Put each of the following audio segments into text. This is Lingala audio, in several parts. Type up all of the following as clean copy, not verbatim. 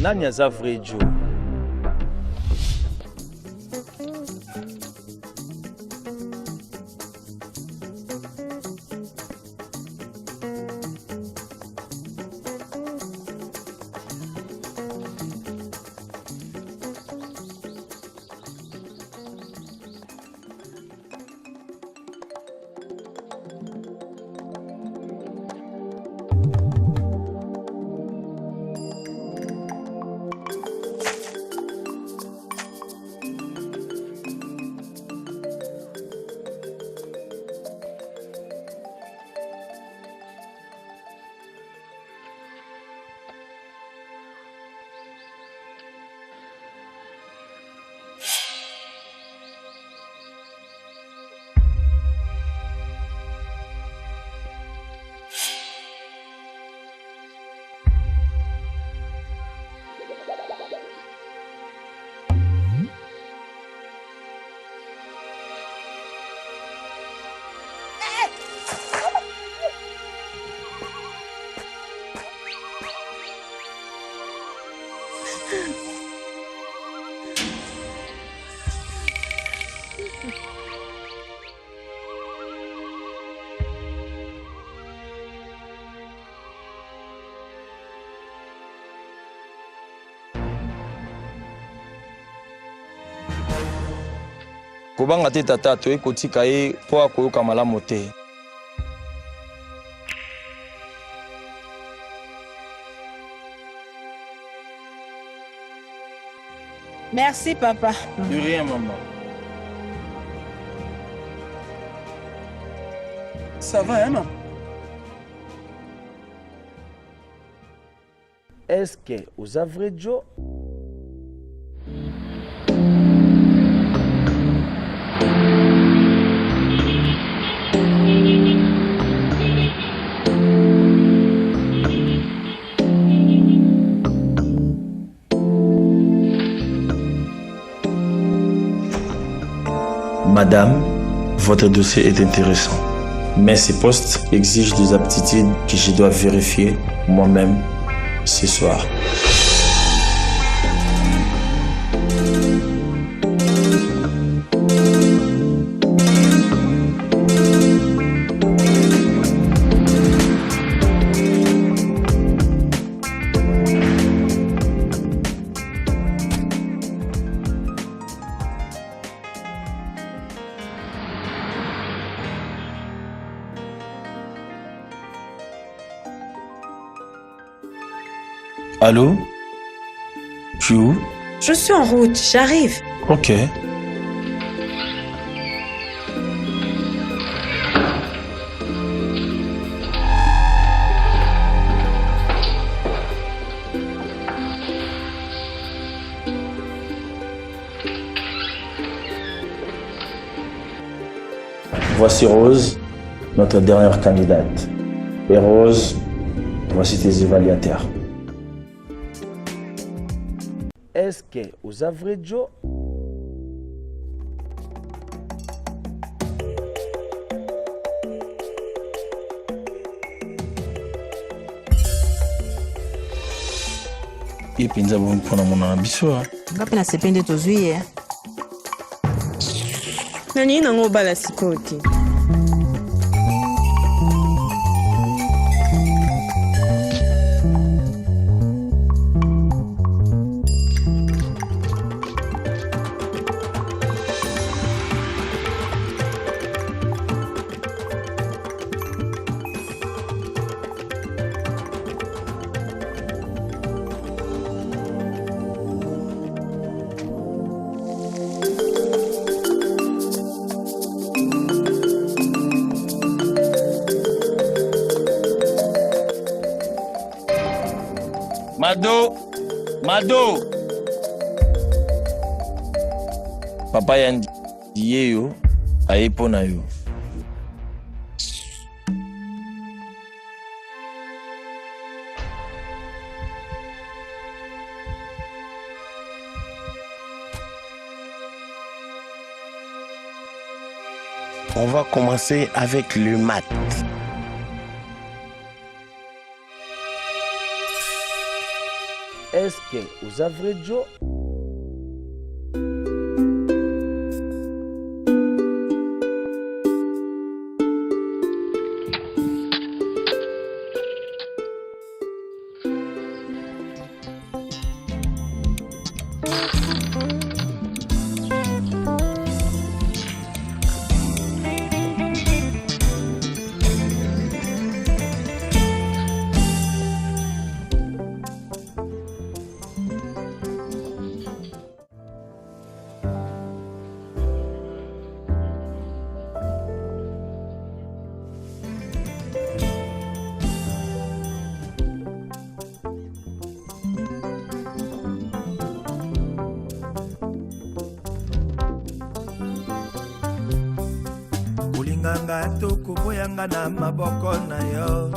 Nani aza vrai Joe? Kobanga te tata to ekotika ye po akoyoka malamu te. Merci papa. De rien maman. Ça va, hein, non? Est-ce que vous avez vrai Joe? Madame, votre dossier est intéressant, mais ces postes exigent des aptitudes que je dois vérifier moi-même ce soir. Allô? Tu es où? Je suis en route, j'arrive. Ok. Voici Rose, notre dernière candidate. Et Rose, voici tes évaluateurs. Est-ce que vous avez vrai Joe? Et puis nous avons pour mon ambition. Ngapi na sepende tozwi ye. Nani nango bala sikoti. Mado. Papa yandi yo ayepo na yo. On va commencer avec le maths. Est-ce que uza vrai Joe? Nganga toko boyanga na maboko na yo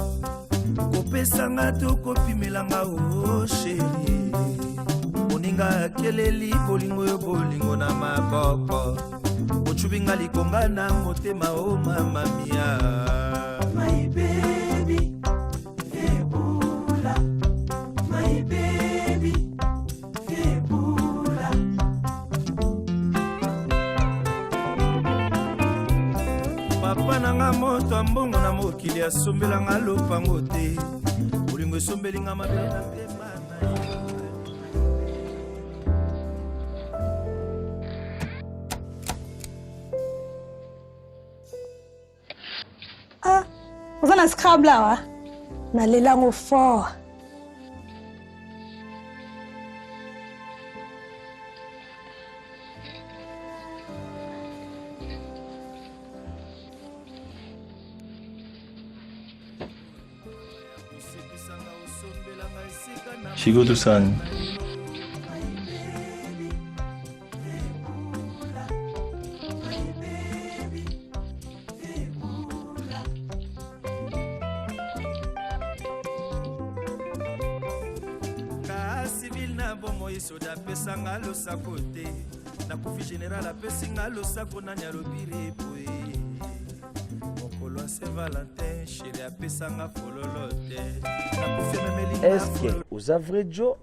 kopesanga toko pimelanga o sheri moninga keleli bolingo yo bolingo na maboko ochubinga likonga na motema o mama mia my baby ebula my baby ebula papa nanga moto ambongo na mokili asombelanga lopango te bolingo esombelinga mabele na pema na ah oza na scrable awa nalelango fort Shigo Tusani. civil na bomo isoda pesanga losako te na kufi général apesinga losako nani alobiri epoe mokolo ya Saint Valentin chéri apesanga fololo te na kufi memelinga Est-ce que uza vrai Joe?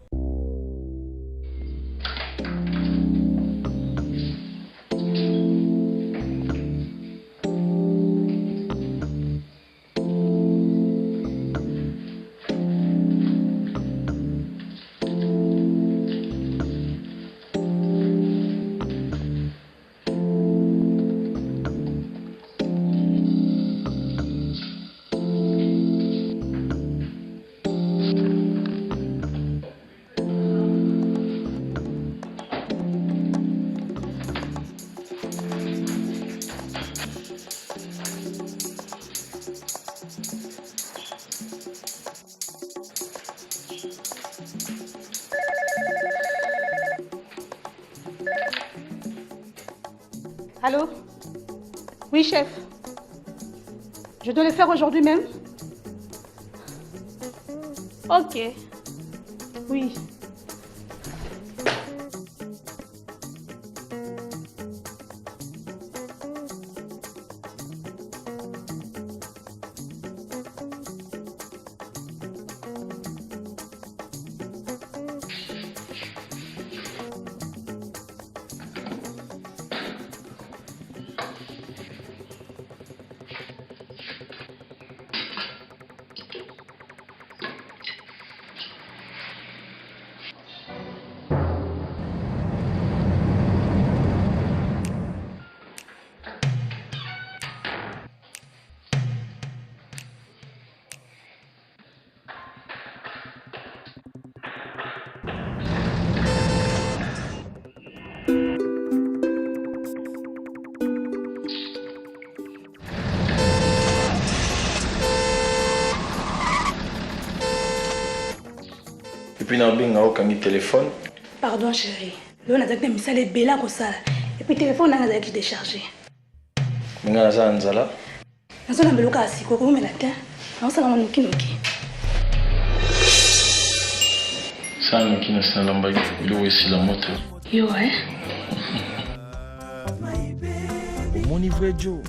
Allô? Oui, chef. Je dois le faire aujourd'hui même? Ok. Oui. Et puis Nabinga okangi téléphone. Pardon, chérie. Là, on a dit que ça est belle comme ça. Et puis, le téléphone, on a dit déchargé. Minga naza nzala. Nazo na beloka asiko ko mena te. Na osala na nuki nuki. Sana kina sana mbagi ilo esila moto. Yo, Omoni vrai Joe.